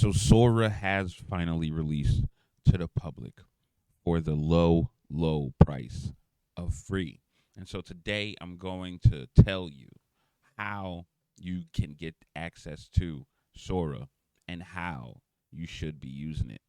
So Sora has finally released to the public for the low, low price of free. And so today I'm going to tell you how you can get access to Sora and how you should be using it.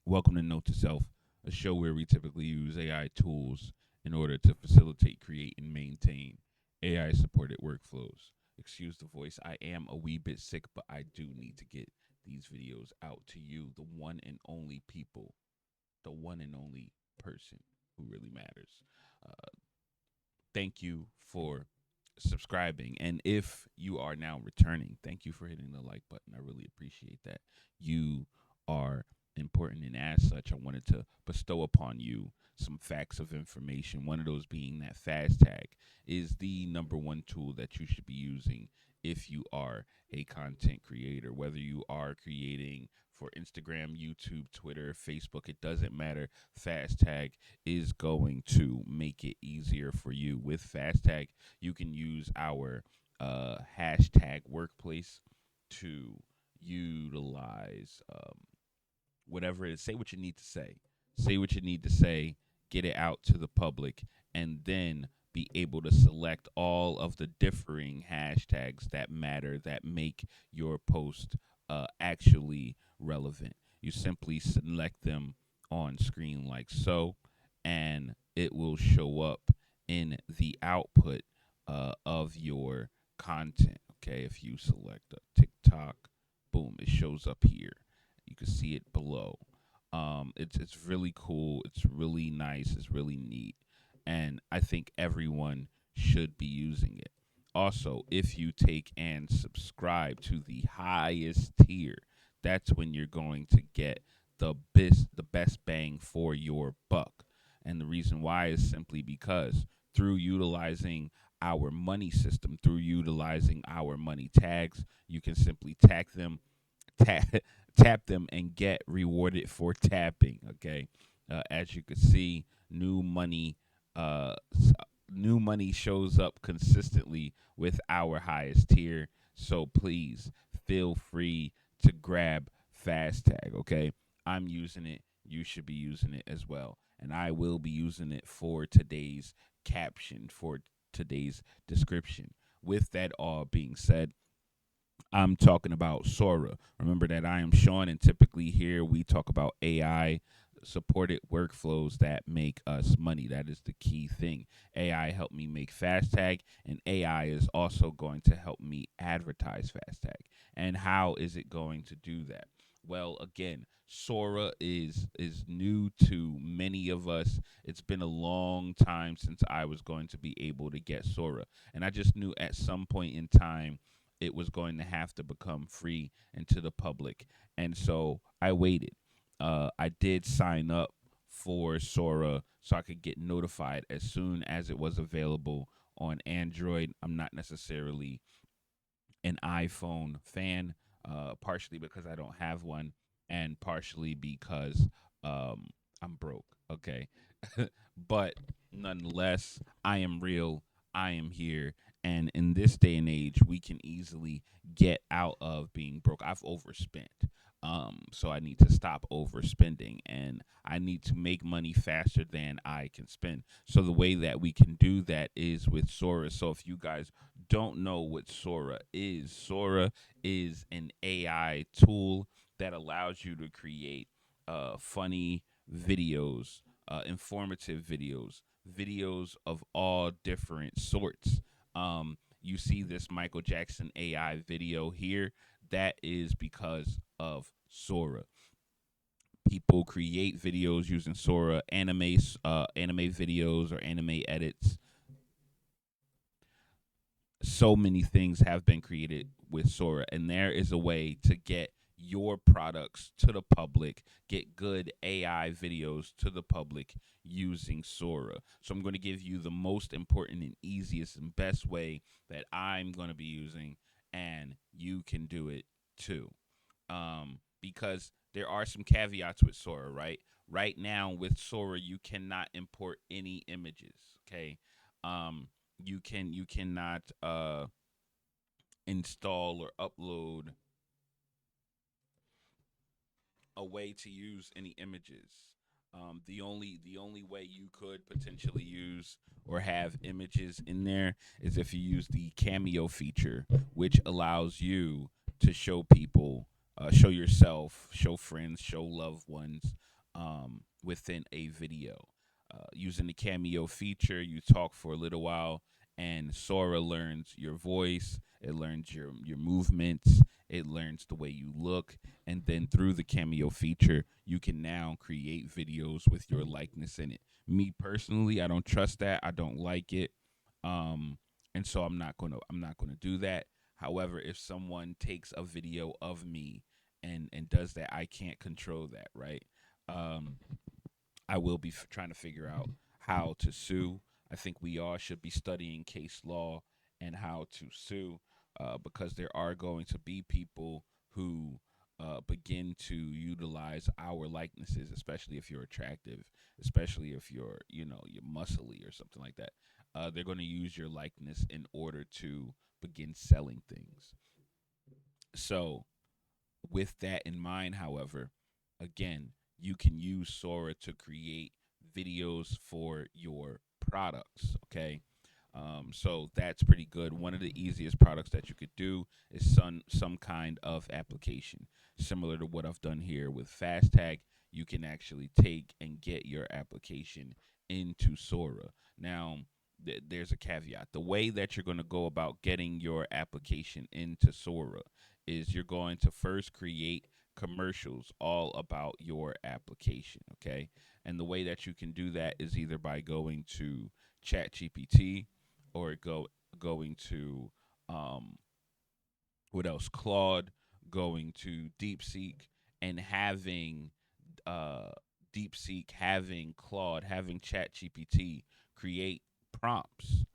Welcome to Note to Self, a show where we typically use AI tools in order to facilitate, create, and maintain AI supported workflows. Excuse the voice, I am a wee bit sick, but I do need to get these videos out to you, the one and only people, the one and only person who really matters. Uh, Thank you for subscribing. And if you are now returning, thank you for hitting the like button. I really appreciate that. You are important, and as such, I wanted to bestow upon you some facts of information. One of those being that fast tag is the number one tool that you should be using if you are a content creator, whether you are creating for Instagram, YouTube, Twitter, Facebook, it doesn't matter. Fast tag is going to make it easier for you. With fast tag, you can use our hashtag workplace to utilize whatever it is. Say what you need to say. Say what you need to say. Get it out to the public, and then be able to select all of the differing hashtags that matter, that make your post actually relevant. You simply select them on screen like so, and it will show up in the output of your content. Okay, if you select a TikTok, boom, it shows up here. You can see it below. It's really cool. It's really nice. It's really neat, and I think everyone should be using it. Also, if you take and subscribe to the highest tier, that's when you're going to get the best bang for your buck. And the reason why is simply because through utilizing our money system, through utilizing our money tags, you can simply tap, tap them and get rewarded for tapping. Okay, as you can see, uh, new money shows up consistently with our highest tier. So please feel free to grab fast tag. Okay, I'm using it. You should be using it as well, and I will be using it for today's caption, for today's description. With that all being said, I'm talking about Sora. Remember that I am Sean, and typically here we talk about AI supported workflows that make us money. That is the key thing. AI helped me make FastTag, and AI is also going to help me advertise FastTag. And how is it going to do that? Well, again, Sora is new to many of us. It's been a long time since I was going to be able to get Sora, and I just knew at some point in time it was going to have to become free and to the public. And so I waited. I did sign up for Sora so I could get notified as soon as it was available on Android. I'm not necessarily an iPhone fan, partially because I don't have one, and partially because I'm broke. Okay. But nonetheless, I am real. I am here. And in this day and age, we can easily get out of being broke. I've overspent. So I need to stop overspending, and I need to make money faster than I can spend. So the way that we can do that is with Sora. So if you guys don't know what Sora is an AI tool that allows you to create funny videos, informative videos, videos of all different sorts. You see this Michael Jackson AI video here. That is because of Sora. People create videos using Sora, anime videos or anime edits. So many things have been created with Sora, and there is a way to get your products to the public, get good AI videos to the public using Sora. So I'm going to give you the most important and easiest and best way that I'm going to be using, and you can do it too. Because there are some caveats with Sora, right? Right now with Sora, you cannot import any images. Okay, you cannot install or upload a way to use any images. The only way you could potentially use or have images in there is if you use the cameo feature, which allows you to show people, show yourself, show friends, show loved ones within a video. Using the cameo feature, you talk for a little while, and Sora learns your voice. It learns your movements. It learns the way you look, and then through the cameo feature, you can now create videos with your likeness in it. Me personally, I don't trust that. I don't like it, um, and so I'm not gonna do that. However, if someone takes a video of me and does that, I can't control that, right? Um, I will be trying to figure out how to sue. I think we all should be studying case law and how to sue, because there are going to be people who begin to utilize our likenesses, especially if you're attractive, especially if you're muscly or something like that. They're going to use your likeness in order to begin selling things. So with that in mind, however, again, you can use Sora to create videos for your products. Okay. So that's pretty good. One of the easiest products that you could do is some kind of application, similar to what I've done here with FastTag. You can actually take and get your application into Sora. Now, there's a caveat. The way that you're going to go about getting your application into Sora is you're going to first create commercials all about your application. Okay, and the way that you can do that is either by going to ChatGPT or going to um, what else? Claude, going to DeepSeek, and having uh, DeepSeek, having Claude, having ChatGPT create prompts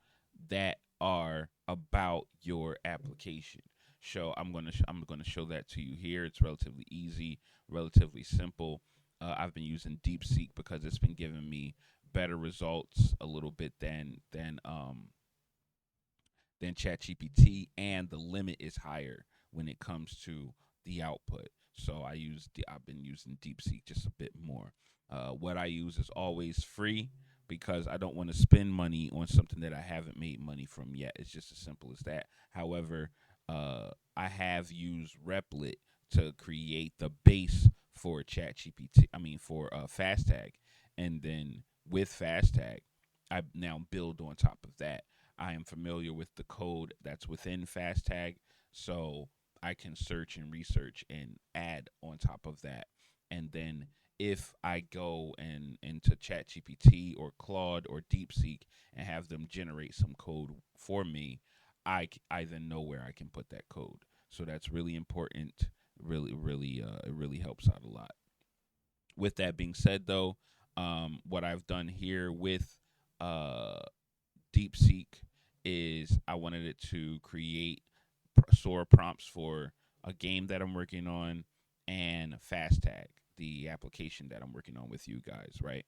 that are about your application. So I'm gonna show that to you here. It's relatively easy, relatively simple. I've been using DeepSeek because it's been giving me better results a little bit than ChatGPT, and the limit is higher when it comes to the output. So I've been using DeepSeek just a bit more. What I use is always free because I don't want to spend money on something that I haven't made money from yet. It's just as simple as that. However, I have used Replit to create the base for ChatGPT. I mean for FastTag, and then with FastTag, I now build on top of that. I am familiar with the code that's within FastTag, so I can search and research and add on top of that. And then if I go and into ChatGPT or Claude or DeepSeek and have them generate some code for me, I then know where I can put that code. So that's really important. It really helps out a lot. With that being said, though, what I've done here with uh, DeepSeek is I wanted it to create Sora prompts for a game that I'm working on and FastTag, the application that I'm working on with you guys, right?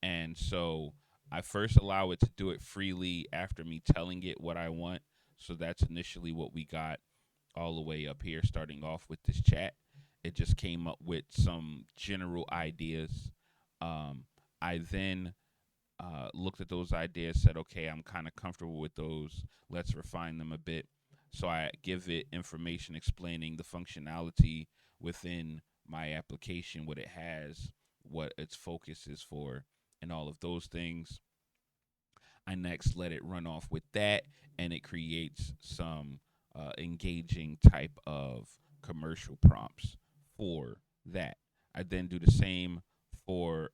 And so I first allow it to do it freely after me telling it what I want. So that's initially what we got all the way up here, starting off with this chat. It just came up with some general ideas. Um, I then looked at those ideas, said, okay, I'm kind of comfortable with those. Let's refine them a bit. So I give it information explaining the functionality within my application, what it has, what its focus is for, and all of those things. I next let it run off with that, and it creates some engaging type of commercial prompts for that. I then do the same for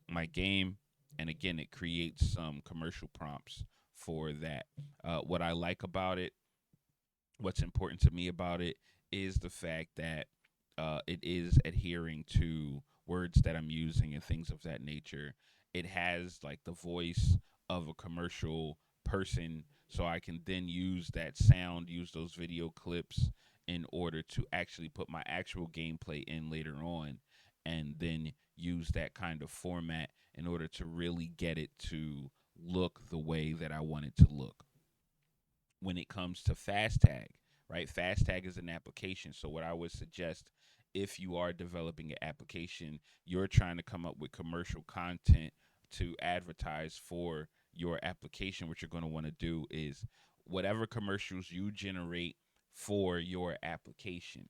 my game, and again, it creates some commercial prompts for that. What I like about it, what's important to me about it, is the fact that it is adhering to words that I'm using and things of that nature. It has like the voice of a commercial person, so I can then use that sound, use those video clips in order to actually put my actual gameplay in later on, and then use that kind of format in order to really get it to look the way that I want it to look. When it comes to FastTag, right? FastTag is an application. So what I would suggest if you are developing an application, you're trying to come up with commercial content to advertise for your application. What you're going to want to do is whatever commercials you generate for your application,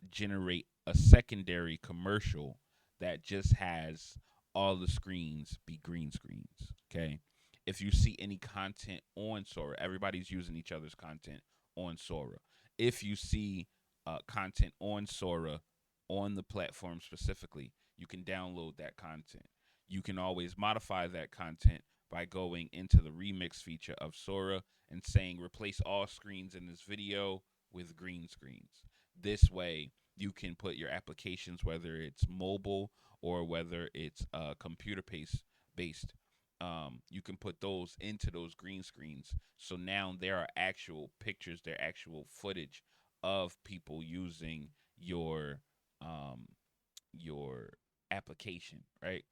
generate a secondary commercial that just has all the screens be green screens. Okay. If you see any content on Sora, everybody's using each other's content on Sora. If you see content on Sora on the platform specifically, you can download that content. You can always modify that content by going into the remix feature of Sora and saying replace all screens in this video with green screens. This way, you can put your applications, whether it's mobile or whether it's computer based. You can put those into those green screens. So now there are actual pictures, there are actual footage of people using um, your application, right?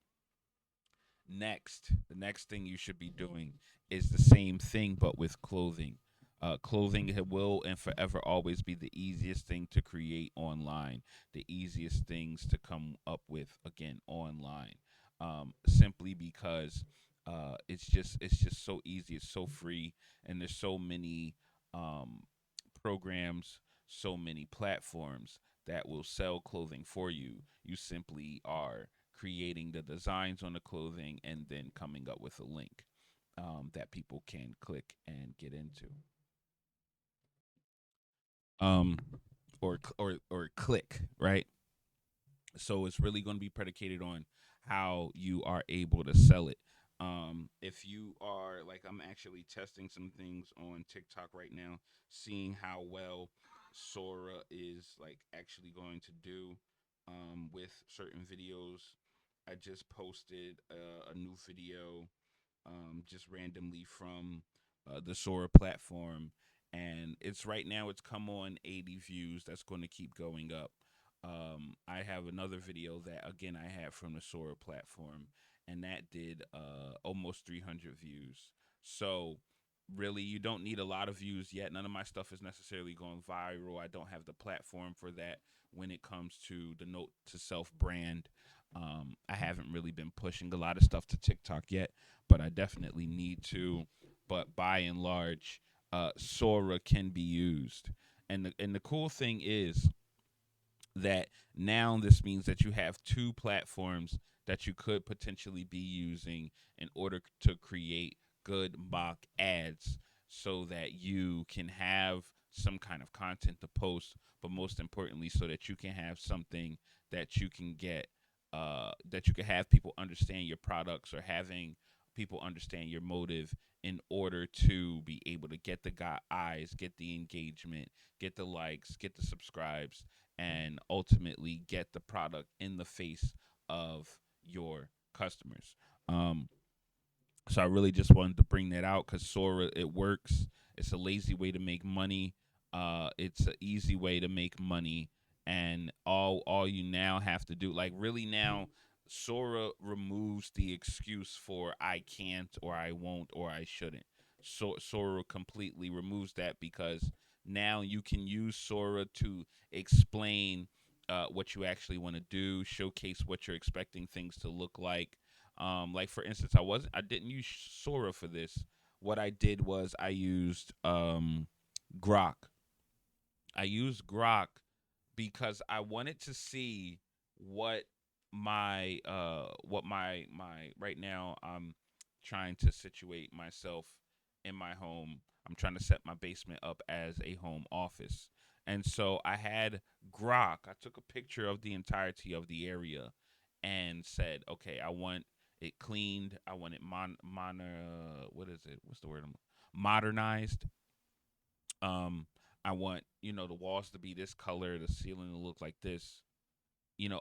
Next, the next thing you should be doing is the same thing, but with clothing. Clothing will and forever always be the easiest thing to create online, the easiest things to come up with again online. Simply because it's just so easy, it's so free, and there's so many um, programs, so many platforms that will sell clothing for you. You simply are creating the designs on the clothing and then coming up with a link that people can click and get into. Um, or click, right? So it's really going to be predicated on how you are able to sell it. If you are like, I'm actually testing some things on TikTok right now, seeing how well Sora is like actually going to do with certain videos. I just posted a new video just randomly from the Sora platform, and it's right now it's come on 80 views. That's going to keep going up. I have another video that again I had from the Sora platform, and that did almost 300 views. So really, you don't need a lot of views yet. None of my stuff is necessarily going viral. I don't have the platform for that when it comes to the note to self brand. I haven't really been pushing a lot of stuff to TikTok yet, but I definitely need to. But by and large, Sora can be used, and the cool thing is that now this means that you have two platforms that you could potentially be using in order to create good mock ads so that you can have some kind of content to post, but most importantly so that you can have something that you can get that you can have people understand your products, or having people understand your motive in order to be able to get the eyes, get the engagement, get the likes, get the subscribes, and ultimately get the product in the face of your customers. Um, so I really just wanted to bring that out because Sora, it works. It's a lazy way to make money. It's an easy way to make money, and all you now have to do, like really now, Sora removes the excuse for I can't or I won't or I shouldn't. So Sora completely removes that because now you can use Sora to explain what you actually want to do, showcase what you're expecting things to look like for instance, I didn't use Sora for this. What I did was I used Grok. I used Grok because I wanted to see what my right now I'm trying to situate myself in my home. I'm trying to set my basement up as a home office. And so I had Grok. I took a picture of the entirety of the area and said, "Okay, I want it cleaned. I want it what is it? What's the word? Modernized. Um I want, the walls to be this color, the ceiling to look like this,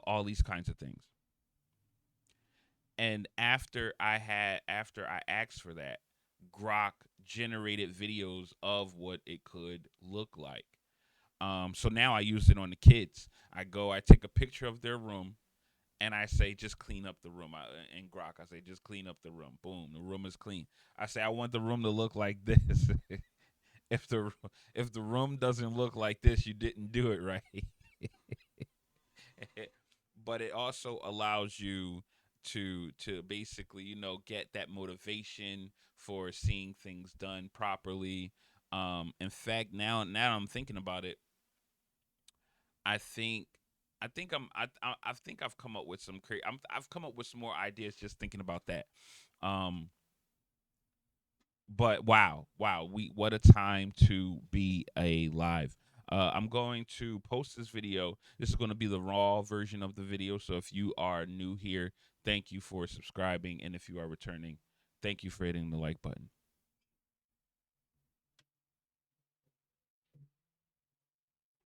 all these kinds of things." And after I asked for that, Grok generated videos of what it could look like. So now I use it on the kids. I take a picture of their room, and I say, just clean up the room. In Grok, I say, just clean up the room. Boom, the room is clean. I say, I want the room to look like this. if the if the room doesn't look like this, you didn't do it right. but it also allows you to basically, get that motivation for seeing things done properly. In fact, now I'm thinking about it, I think I think I think I've come up with I've come up with some more ideas just thinking about that. Um but wow, we what a time to be alive. I'm going to post this video. This is going to be the raw version of the video. So if you are new here, thank you for subscribing, and if you are returning, thank you for hitting the like button.